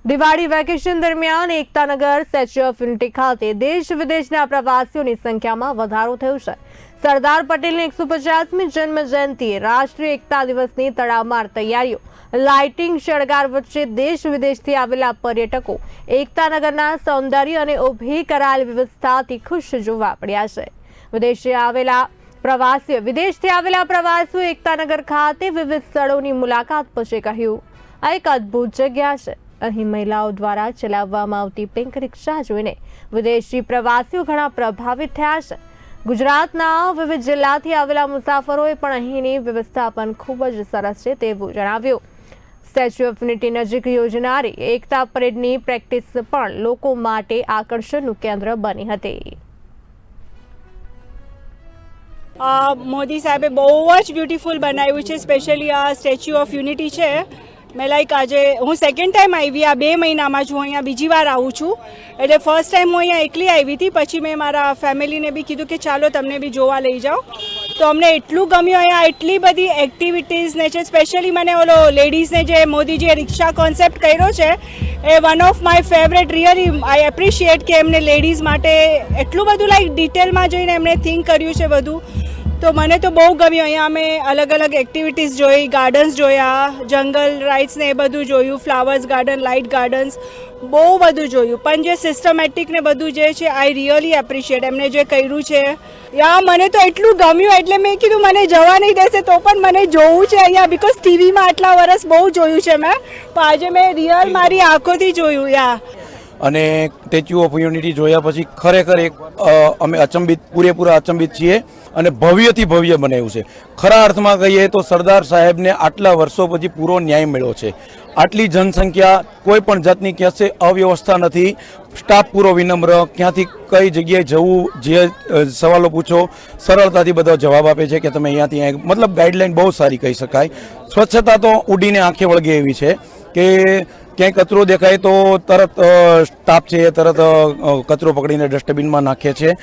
Diwali vacation દરમિયાન Ektanagar statue of unity ખાતે દેશ વિદેશના પ્રવાસીઓની સંખ્યામાં વધારો થયો છે। સરદાર પટેલની 150મી જન્મ જયંતિએ રાષ્ટ્રીય એકતા દિવસની તડામાર તૈયારીઓ, લાઇટિંગ, શણગાર વચ્ચે દેશ વિદેશથી આવેલા પર્યટકો એકતાનગરના સૌંદર્ય અને ઊભી કરાયેલ વ્યવસ્થાથી ખુશ જોવા મળ્યા છે। વિદેશથી આવેલા પ્રવાસીઓ એકતાનગર ખાતે વિવિધ સ્થળોની મુલાકાત પછી કહ્યું, આ એક અદ્ભુત જગ્યા છે। અહીં મહિલાઓ દ્વારા ચલાવવામાં આવતી પિંક રિક્ષા જોઈને વિદેશી પ્રવાસીઓ ઘણા પ્રભાવિત થયા છે। ગુજરાતના વિવિધ જિલ્લાથી આવેલા મુસાફરોએ પણ અહીંની વ્યવસ્થાપન ખૂબ જ સરસ છે તેવું જણાવ્યું। સ્ટેચ્યુ ઓફ યુનિટી નજીક યોજનારી એકતા પરેડની પ્રેક્ટિસ પણ લોકો માટે આકર્ષણનું કેન્દ્ર બની હતી। મોદી સાહેબે બહુ જ બ્યુટીફુલ બનાવ્યું છે, સ્પેશિયલી આ સ્ટેચ્યુ ઓફ યુનિટી છે। મેં આજે હું સેકન્ડ ટાઈમ આવી, આ 2 મહિનામાં છું અહીંયા, બીજી વાર આવું છું। એટલે ફર્સ્ટ ટાઈમ હું અહીંયા એકલી આવી હતી, પછી મેં મારા ફેમિલીને બી કીધું કે ચાલો તમને બી જોવા લઈ જાઓ। તો અમને એટલું ગમ્યું, અહીંયા એટલી બધી એક્ટિવિટીઝ ને છે। સ્પેશિયલી મને ઓલો લેડીઝને જે મોદીજીએ રિક્ષા કોન્સેપ્ટ કર્યો છે એ one of my favourite, really I appreciate કે એમને લેડીઝ માટે એટલું બધું ડિટેલમાં જઈને એમણે થિંક કર્યું છે બધું। તો મને તો બહુ ગમ્યું। અહીંયા અમે અલગ અલગ એક્ટિવિટીઝ જોઈ, ગાર્ડન્સ જોયા, જંગલ રાઇડ્સ ને એ બધું જોયું, ફ્લાવર્સ ગાર્ડન, લાઇટ ગાર્ડન્સ, બહુ બધું જોયું। પણ જે સિસ્ટમેટિક ને બધું જે છે આઈ રિયલી એપ્રિશિએટ એમને જે કર્યું છે। મને તો એટલું ગમ્યું, એટલે મેં કીધું મને જવા નહીં દેશે તો પણ મને જોવું છે અહીંયા, બિકોઝ ટીવીમાં આટલા વર્ષ બહુ જોયું છે મેં, પણ આજે મેં રિયલ મારી આંખોથી જોયું। અને સ્ટેચ્યુ ઓફ યુનિટી જોયા પછી ખરેખર એક અમે પૂરેપૂરા અચંબિત છીએ અને ભવ્યથી ભવ્ય બનાવ્યું છે। ખરા અર્થમાં કહીએ તો સરદાર સાહેબને આટલા વર્ષો પછી પૂરો ન્યાય મળ્યો છે। આટલી જનસંખ્યા, કોઈ પણ જાતની ક્યાંથી અવ્યવસ્થા નથી, સ્ટાફ પૂરો વિનમ્ર, ક્યાંથી કઈ જગ્યાએ જવું, જે સવાલો પૂછો સરળતાથી બધા જવાબ આપે છે કે તમે અહીંયાથી મતલબ ગાઈડલાઈન બહુ સારી કહી શકાય। સ્વચ્છતા તો ઉડીને આંખે વળગે એવી છે કે ક્યાંય કચરો દેખાય તો તરત સ્ટાફ છે તરત કચરો પકડીને ડસ્ટબિનમાં નાખે છે।